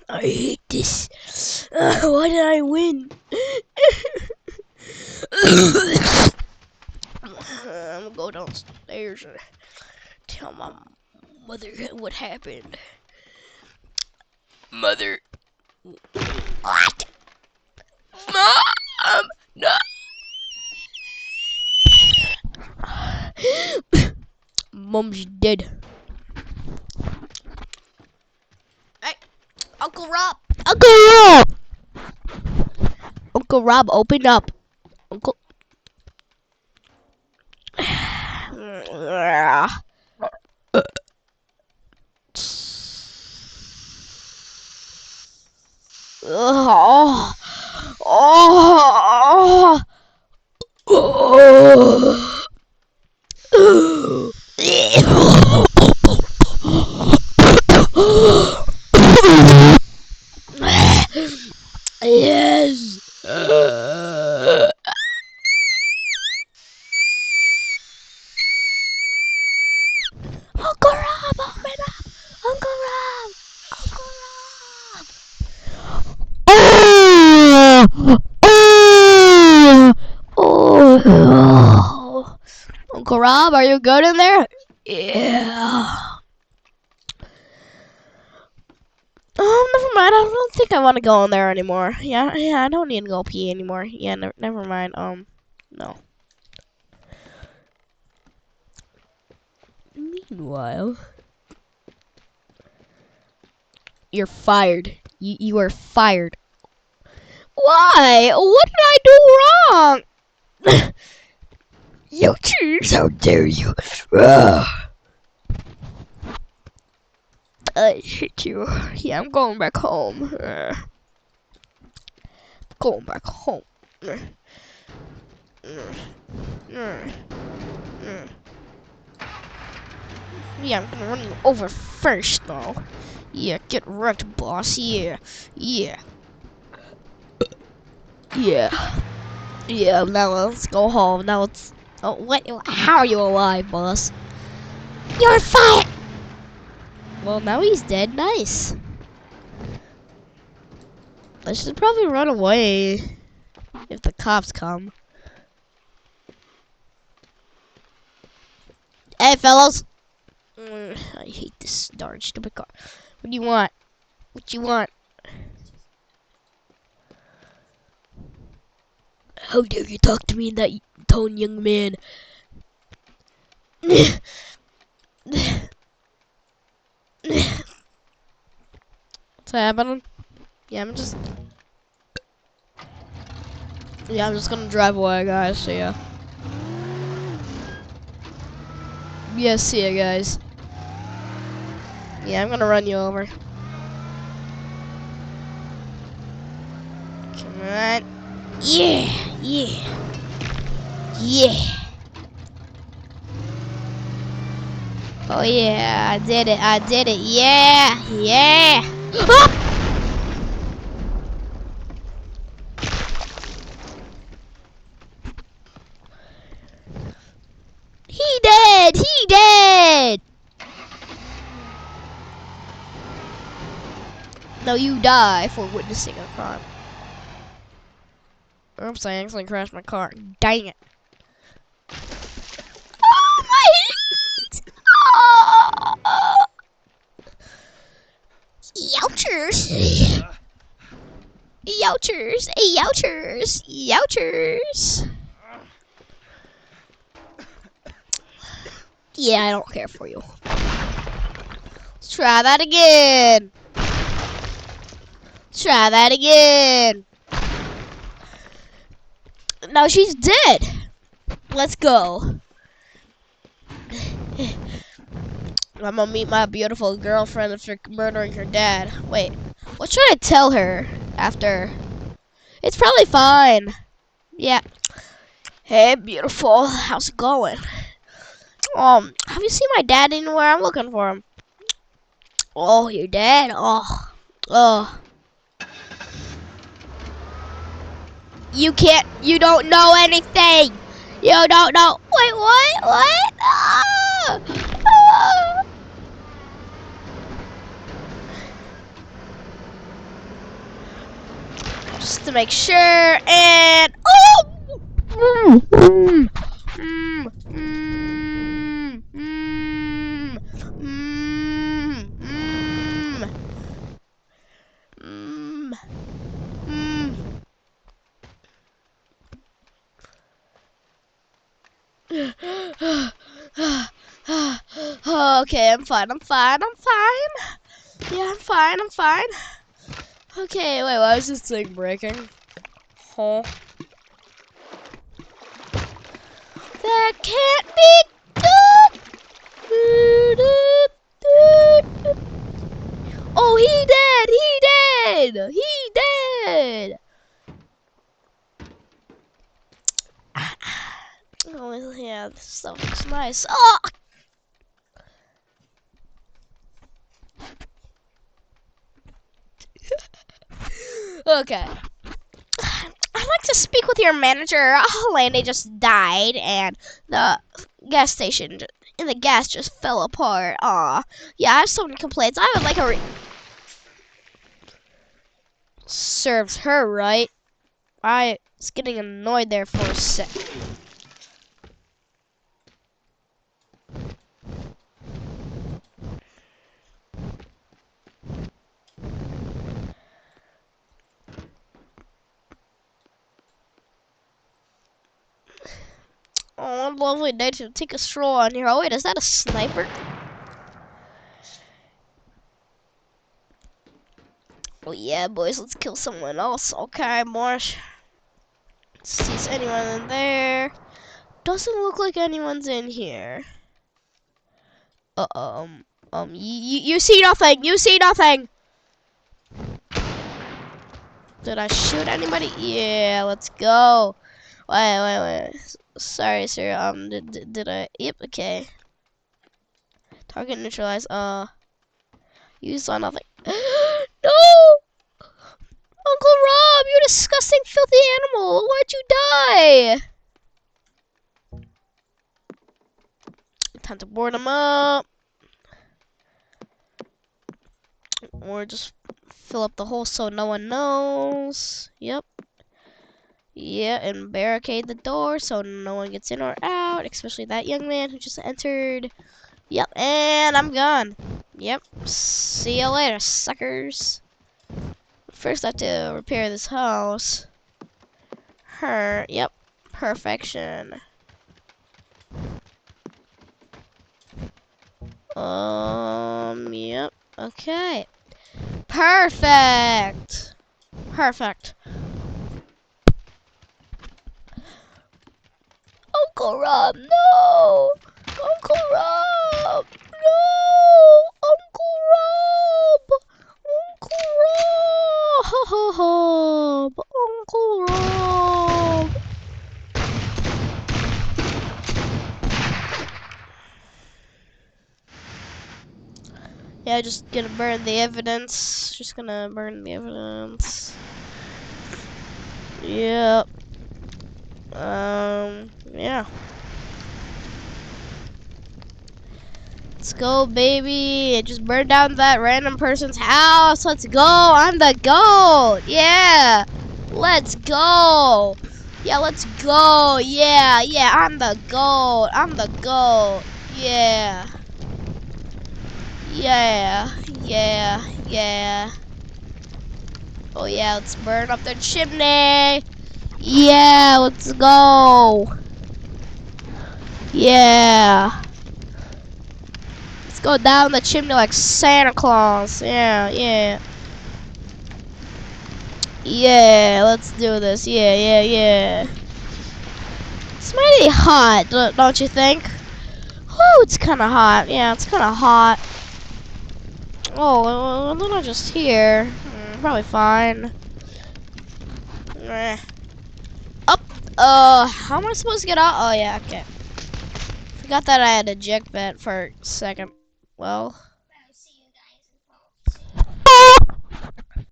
I hate this. Why did I win? I'm gonna go downstairs and tell my mother what happened. Mother. What? Mom! No! Mom's dead. Hey, Uncle Rob! Uncle Rob! Uncle Rob, open up. Uncle. Oh, oh, oh. Yes. Uncle Rob, open up. Uncle Rob. Uncle Rob. Oh. Uncle Rob, are you good in there? Yeah. Never mind. I don't think I want to go in there anymore. Yeah, I don't need to go pee anymore. Yeah, never mind. No. Meanwhile, you're fired. You are fired. Why? What did I do wrong? You cheese! How dare you! I hate you. Yeah, I'm going back home. Going back home. Yeah, I'm gonna run you over first, though. Yeah, get wrecked, boss. Yeah, yeah, yeah, yeah. Now let's go home. Now let's. Oh, what? How are you alive, boss? You're fired. Well, now he's dead. Nice. I should probably run away if the cops come. Hey, fellas. I hate this darn stupid car. What do you want? What you want? How dare you talk to me in that tone, young man? What's happening? Yeah, I'm just gonna drive away, guys. See ya. Yeah, see ya, guys. Yeah, I'm gonna run you over. Come on. Yeah, yeah, yeah. Oh yeah, I did it. Yeah, yeah. Ah! He dead. No, you die for witnessing a crime. Oops, I accidentally crashed my car. Dang it. Oh, my head! Oh. Youchers. Youchers. Youchers. Youchers. Yeah, I don't care for you. Let's try that again. Try that again. Now she's dead. Let's go. I'm gonna meet my beautiful girlfriend after murdering her dad. Wait, what should I tell her after? It's probably fine. Yeah. Hey, beautiful. How's it going? Have you seen my dad anywhere? I'm looking for him. Oh, your dad? Oh. You don't know anything. You don't know. Wait, what? What? Ah! Ah! just to make sure. And oh! Mm, mm, mm, mm, mm, mm, mm, mm, mm. Okay, I'm fine. I'm fine. I'm fine. Yeah, I'm fine. I'm fine. Okay, wait, why is this thing breaking? Huh? That can't be good. Oh, he did. He did. He did. Oh, yeah, this stuff looks nice. Oh! Okay. I'd like to speak with your manager. Lady just died, and the gas station and the gas just fell apart. Aw. Yeah, I have so many complaints. I would like a serves her right. I was getting annoyed there for a sec. Oh, what a lovely day to take a stroll on here. Oh, wait, is that a sniper? Oh, yeah, boys, let's kill someone else. Okay, boys. Let's see, is anyone in there? Doesn't look like anyone's in here. You see nothing. You see nothing. Did I shoot anybody? Yeah, let's go. Wait. Sorry, sir. Did I? Yep. Okay. Target neutralized. You saw nothing. No! Uncle Rob, you disgusting, filthy animal. Why'd you die? Time to board him up. Or just fill up the hole so no one knows. Yep. Yeah, and barricade the door so no one gets in or out, especially that young man who just entered. Yep, and I'm gone. Yep. See you later, suckers. First, I have to repair this house. Yep. Perfection. Yep. Okay. Perfect. Perfect. Uncle Rob, no! Uncle Rob! No! Uncle Rob! Uncle Rob! Uncle Rob! Yeah, just gonna burn the evidence. Just gonna burn the evidence. Yep. Yeah. Let's go, baby. Just burn down that random person's house. Let's go. I'm the GOAT. Yeah. Let's go. Yeah, let's go. Yeah, I'm the GOAT. I'm the GOAT. Yeah. Yeah. Oh, yeah, let's burn up the chimney. Yeah, let's go. Yeah. Let's go down the chimney like Santa Claus. Yeah. Yeah, let's do this. Yeah. It's mighty hot, don't you think? Oh, it's kind of hot. Yeah, it's kind of hot. Oh, they're not just here. Probably fine. Up. How am I supposed to get out? Oh, yeah, okay. Forgot that I had a eject vent for a second. Well.